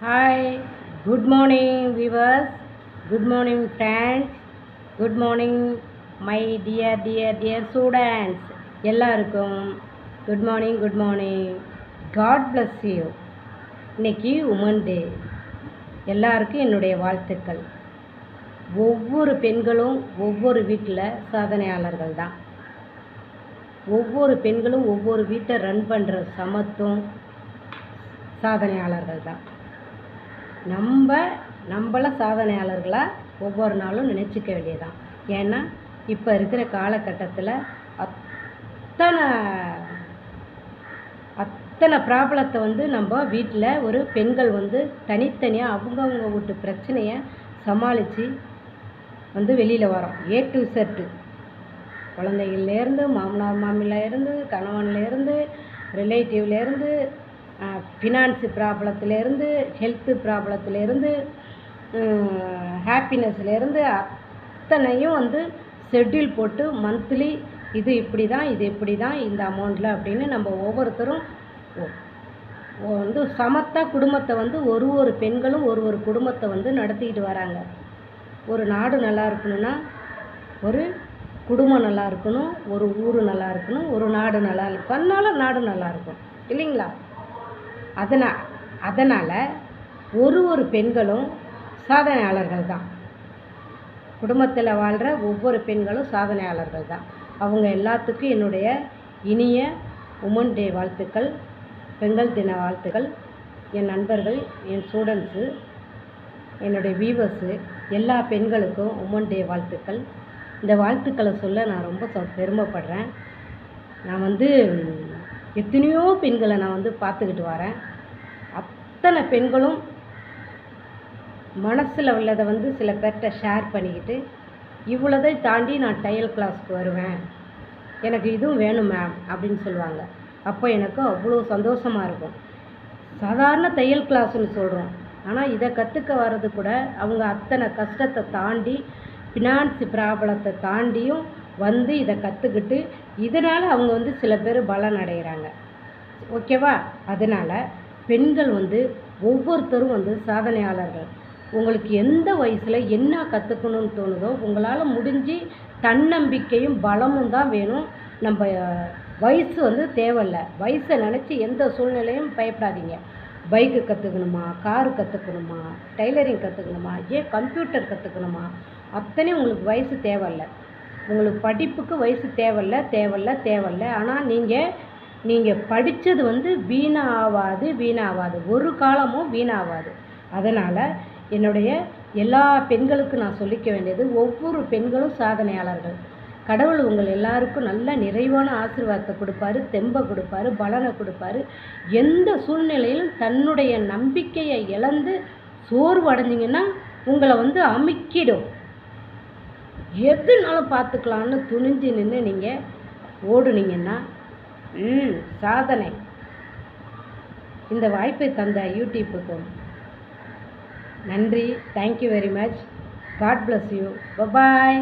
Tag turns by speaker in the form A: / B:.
A: Hi, good morning viewers, good morning friends, good morning my dear students. எல்லாருக்கும் good morning. God bless you. இன்னைக்கு woman டே. எல்லாருக்கும் என்னுடைய வாழ்த்துக்கள். ஒவ்வொரு பெண்களும் ஒவ்வொரு வீட்டில் சாதனையாளர்கள் தான். ஒவ்வொரு பெண்களும் ஒவ்வொரு வீட்டை ரன் பண்ணுற சமத்துவம் சாதனையாளர்கள் தான். நம்மள சாதனையாளர்களாக ஒவ்வொரு நாளும் நினச்சிக்க வேண்டியதான். ஏன்னா இப்போ இருக்கிற காலகட்டத்தில் அத்தனை ப்ராப்ளத்தை நம்ம வீட்டில் ஒரு பெண்கள் தனித்தனியாக அவங்கவுங்க வீட்டு பிரச்சனையை சமாளித்து வெளியில் வரோம். A to Z, குழந்தைகள்லேருந்து, மாமனார் மாமியிலேருந்து, கணவன்லேருந்து, ரிலேட்டிவ்லேருந்து, ஃபினான்ஸு ப்ராப்ளத்துலேருந்து, ஹெல்த்து ப்ராப்ளத்துலேருந்து, ஹாப்பினஸ்லேருந்து அத்தனையும் ஷெட்யூல் போட்டு மந்த்லி இது இப்படி தான் இந்த அமௌண்ட்டில் அப்படின்னு நம்ம ஒவ்வொருத்தரும் சமத்தாக குடும்பத்தை ஒரு பெண்களும் ஒரு குடும்பத்தை நடத்திக்கிட்டு வராங்க. ஒரு நாடு நல்லா இருக்கணும்னா ஒரு குடும்பம் நல்லா இருக்கணும், ஒரு ஊர் நல்லா இருக்கணும், ஒரு நாடு நல்லா இருக்கும். அதனால நாடு நல்லா இருக்கும் இல்லைங்களா? அதனால் ஒரு பெண்களும் சாதனையாளர்கள் தான். குடும்பத்தில் வாழ்கிற ஒவ்வொரு பெண்களும் சாதனையாளர்கள் தான். அவங்க எல்லாத்துக்கும் என்னுடைய இனிய உமன் டே வாழ்த்துக்கள், பெண்கள் தின வாழ்த்துக்கள். என் நண்பர்கள், என் ஸ்டூடெண்ட்ஸு, என்னுடைய வியூவர்ஸு எல்லா பெண்களுக்கும் உமன் டே வாழ்த்துக்கள். இந்த வாழ்த்துக்களை சொல்ல நான் ரொம்ப பெருமைப்படுறேன். நான் எத்தனையோ பெண்களை நான் பார்த்துக்கிட்டு வரேன். அத்தனை பெண்களும் மனசில் உள்ளதை சில பேர்கிட்ட ஷேர் பண்ணிக்கிட்டு, இவ்வளோதை தாண்டி நான் தையல் கிளாஸ்க்கு வருவேன், எனக்கு இதுவும் வேணும் மேம் அப்படின்னு சொல்லுவாங்க. அப்போ எனக்கு அவ்வளோ சந்தோஷமாக இருக்கும். சாதாரண தையல் கிளாஸ்ன்னு சொல்கிறோம், ஆனால் இதை கற்றுக்க வர்றது கூட அவங்க அத்தனை கஷ்டத்தை தாண்டி, ஃபினான்ஸு ப்ராப்ளத்தை தாண்டியும் இதை கற்றுக்கிட்டு இதனால் அவங்க சில பேர் பலன் அடைகிறாங்க. ஓகேவா? அதனால் பெண்கள் ஒவ்வொருத்தரும் சாதனையாளர்கள். உங்களுக்கு எந்த வயசில் என்ன கற்றுக்கணும்னு தோணுதோ உங்களால் முடிஞ்சு தன்னம்பிக்கையும் பலமும் தான் வேணும். நம்ம வயசு தேவையில்லை. வயசை நினச்சி எந்த சூழ்நிலையும் பயப்படாதீங்க. பைக்கு கற்றுக்கணுமா, காரு கற்றுக்கணுமா, டைலரிங் கற்றுக்கணுமா, ஏன் கம்ப்யூட்டர் கற்றுக்கணுமா, அத்தனையும் உங்களுக்கு வயசு தேவையில்லை. உங்களுக்கு படிப்புக்கு வயசு தேவையில்லை. ஆனால் நீங்கள் படித்தது வீணாகாது, ஒரு காலமும் வீணாகாது. அதனால் என்னுடைய எல்லா பெண்களுக்கும் நான் சொல்லிக்க வேண்டியது, ஒவ்வொரு பெண்களும் சாதனையாளர்கள். கடவுள் உங்கள் எல்லாருக்கும் நல்ல நிறைவான ஆசீர்வாதத்தை கொடுப்பாரு, தெம்பை கொடுப்பாரு, பலனை கொடுப்பாரு. எந்த சூழ்நிலையிலும் தன்னுடைய நம்பிக்கையை இழந்து சோர்வு அடைஞ்சிங்கன்னா உங்களை அமுக்கிடும். எதுனாலும் பார்த்துக்கலான்னு துணிஞ்சு நின்று நீங்கள் ஓடுனீங்கன்னா சாதனை. இந்த வாய்ப்பை தந்த யூடியூப்புக்கு நன்றி. Thank you very much. God bless you. Bye bye.